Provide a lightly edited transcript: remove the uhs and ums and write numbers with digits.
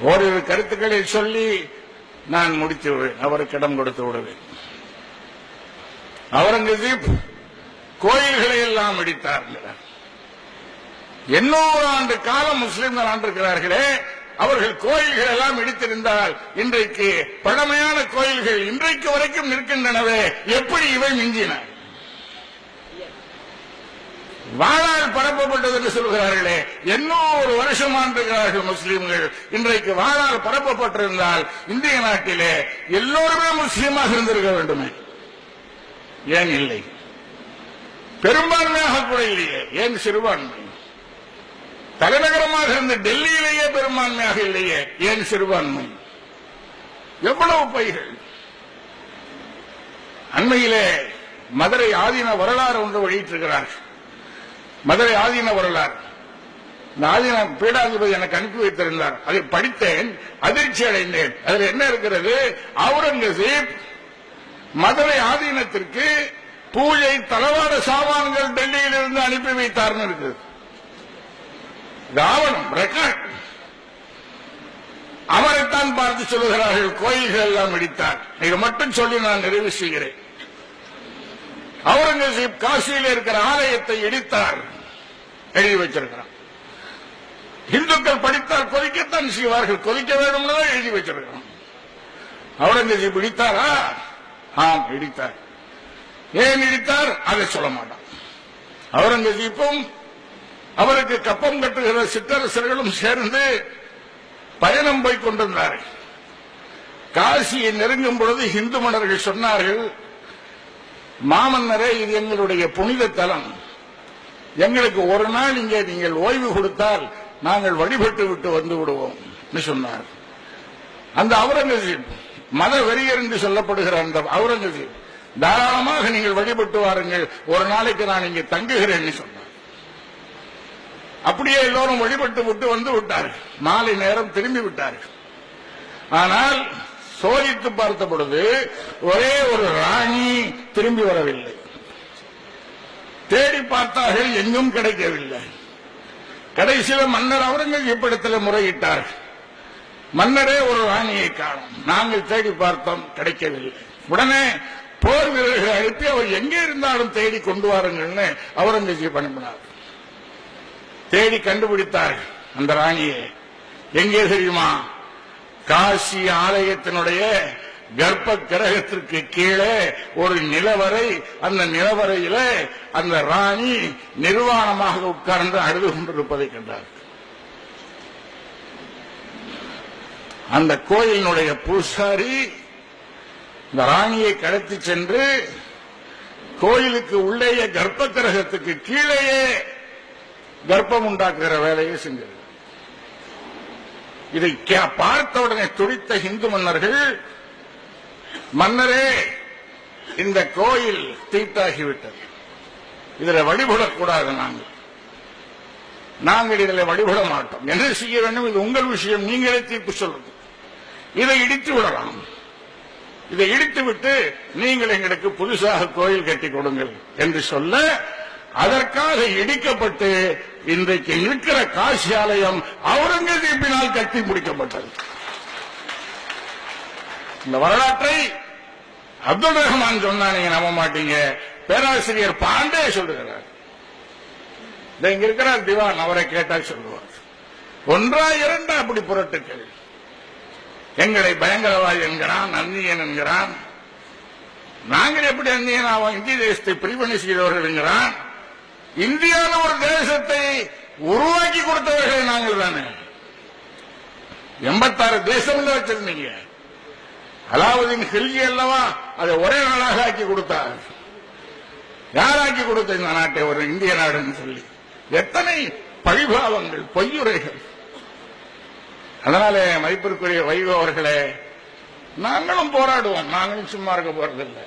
ஓரிரு கருத்துக்களை சொல்லி நான் முடித்து விடுவேன், அவருக்கு இடம் கொடுத்து விடுவேன். அவுரங்கசீப் கோயில்களை எல்லாம் இடித்தார்கள். 800 ஆண்டு காலம் முஸ்லிம்கள் ஆண்டிருக்கிறார்களே, அவர்கள் கோயில்கள் எல்லாம் இடித்திருந்தால் இன்றைக்கு பழமையான கோயில்கள் இன்றைக்கு வரைக்கும் நிற்கின்றனவே, எப்படி இவை மிஞ்சின? வாழால் பரப்பப்பட்டது என்று சொல்கிறார்களே, 800 வருஷம் ஆண்டிருக்கிறார்கள் முஸ்லிம்கள். இன்றைக்கு வாழால் பரப்பப்பட்டிருந்தால் இந்திய நாட்டிலே எல்லோருமே முஸ்லீமாக இருந்திருக்க வேண்டுமே, ஏன் இல்லை? பெரும்பான்மையாக கூட இல்லையே, ஏன் சிறுபான்மை? தலைநகரமாக இருந்த டெல்லியிலேயே பெரும்பான்மையாக இல்லையே, ஏன் சிறுபான்மை? எவ்வளவு பொய்கள்! அண்மையிலே மதுரை ஆதீன வரலாறு ஒன்று வெளியிட்டிருக்கிறார்கள். மதுரை ஆதீன வரலாறு. இந்த ஆதீன பீடாதிபதி எனக்கு அனுப்பி வைத்திருந்தார். அதை படித்தேன், அதிர்ச்சி அடைந்தேன். அதில் என்ன இருக்கிறது? அவுரங்கசீப் மதுரை ஆதீனத்திற்கு பூஜை தளவாட சாமான்கள் டெல்லியில் இருந்து அனுப்பி வைத்தார்னு இருக்குது. ஆவணம், ரெக்கார்ட். அவரைத்தான் பார்த்து சொல்லுகிறார்கள் கோயில்கள் எல்லாம் இடித்தார். இதை மட்டும் சொல்லி நான் நிறைவு செய்கிறேன். அவுரங்கசீப் காசியில் இருக்கிற ஆலயத்தை இடித்தார், எழுதி வச்சிருக்கிறார். இந்துக்கள் படித்தால் கொதிக்கத்தான் செய்வார்கள், கொதிக்க வேண்டும் எழுதி வச்சிருக்கிறான். அவுரங்கசீப் இடித்தாரா? ஆம், இடித்தார். ஏன் இடித்தார்? அதை சொல்ல மாட்டான். அவுரங்கசீப்பும் அவருக்கு கப்பம் கட்டுகிற சிற்றரசர்களும் சேர்ந்து பயணம் போய்க் கொண்டிருந்தார்கள். காசியை நெருங்கும் பொழுது இந்து மன்னர்கள் சொன்னார்கள், மாமன்னரே, இது எங்களுடைய புனித தலம், எங்களுக்கு ஒரு நாள் இங்கே நீங்கள் ஓய்வு கொடுத்தால் நாங்கள் வழிபட்டு விட்டு வந்து விடுவோம் சொன்னார். அந்த அவுரங்கசீப், மத வெறியர் என்று சொல்லப்படுகிற அந்த அவுரங்கசீப், தாராளமாக நீங்கள் வழிபட்டு வாருங்கள், ஒரு நாளைக்கு நான் இங்கே தங்குகிறேன் சொன்னார். அப்படியே எல்லோரும் வழிபட்டு விட்டு வந்து விட்டார்கள். மாலை நேரம் திரும்பி விட்டார்கள். ஆனால் சோதித்து பார்த்த பொழுது ஒரே ஒரு ராணி திரும்பி வரவில்லை. தேடி பார்த்தார்கள், எங்கும் கிடைக்கவில்லை. கடைசியில் மன்னர் அவுரங்கசீப் இடத்தில் முறையிட்டார்கள். மன்னரே, ஒரு ராணியை காணும், நாங்கள் தேடி பார்த்தோம், கிடைக்கவில்லை. உடனே போர் வீரர்களை அனுப்பி அவர் எங்கே இருந்தாலும் தேடி கொண்டு வாருங்கள்னு அவுரங்கசீப் அனுப்பினார். தேடி கண்டுபிடித்தார்கள் அந்த ராணியை. எங்கே தெரியுமா? காசி ஆலயத்தினுடைய கர்ப்ப கிரகத்திற்கு கீழே ஒரு நிலவரை, அந்த நிலவரையில அந்த ராணி நிர்வாணமாக உட்கார்ந்து அழுது கொண்டிருப்பதை கண்டார். அந்த கோயிலினுடைய பூசாரி இந்த ராணியை கடத்தி சென்று கோயிலுக்கு உள்ளேயே கர்ப்ப கிரகத்துக்கு கீழேயே கர்ப்பம் உண்டாக்குகிற வேலையை செஞ்சது. இதை பார்த்த உடனே துடித்த இந்து மன்னர்கள், மன்னரே, இந்த கோயில் தீட்டாகிவிட்டது, இதில் வழிபடக்கூடாது, நாங்கள் இதில் வழிபட மாட்டோம், என்ன செய்ய வேண்டும்? இது உங்கள் விஷயம், நீங்களே தீர்ப்பு சொல்லுங்க. இதை இடித்து விடலாம், இதை இடித்துவிட்டு நீங்கள் எங்களுக்கு புதுசாக கோயில் கட்டி கொடுங்கள் என்று சொல்ல, அதற்காக இடிக்கப்பட்டு இன்றைக்கு இருக்கிற காசி ஆலயம் அவுரங்கசீப்பினால் கட்டி முடிக்கப்பட்டது. இந்த வரலாற்றை அப்துல் ரஹ்மான் சொன்னா நீங்க நம்ப மாட்டீங்க, பேராசிரியர் பாண்டே சொல்லுகிறார். இங்க இருக்கிறார் திவான், அவரை கேட்டால் சொல்லுவார். ஒன்றா இரண்டா அப்படி புரட்டுக்கள். எங்களை பயங்கரவாதி என்கிறான், அந்நியன் என்கிறான். நாங்கள் எப்படி அந்நியன் ஆவோம்? இந்திய தேசத்தை பிரிவினை செய்தவர்கள் என்கிறான். இந்தியாவில் ஒரு தேசத்தை உருவாக்கி கொடுத்தவர்கள் நாங்கள் தானே. 86 தேசம் வச்சிருந்தீங்க. அலாவுதீன் ஹில்ஜி அல்லவா அதை ஒரே நாளாக ஆக்கி கொடுத்தார். யாராக்கி கொடுத்த இந்த நாட்டை ஒரு இந்திய நாடுன்னு சொல்லி எத்தனை பழிபாவங்கள், பொய்யுரைகள். அதனாலே மதிப்பிற்குரிய வைகோ அவர்களே, நாங்களும் போராடுவோம், நாங்களும் சும்மா இருக்க போறதில்லை.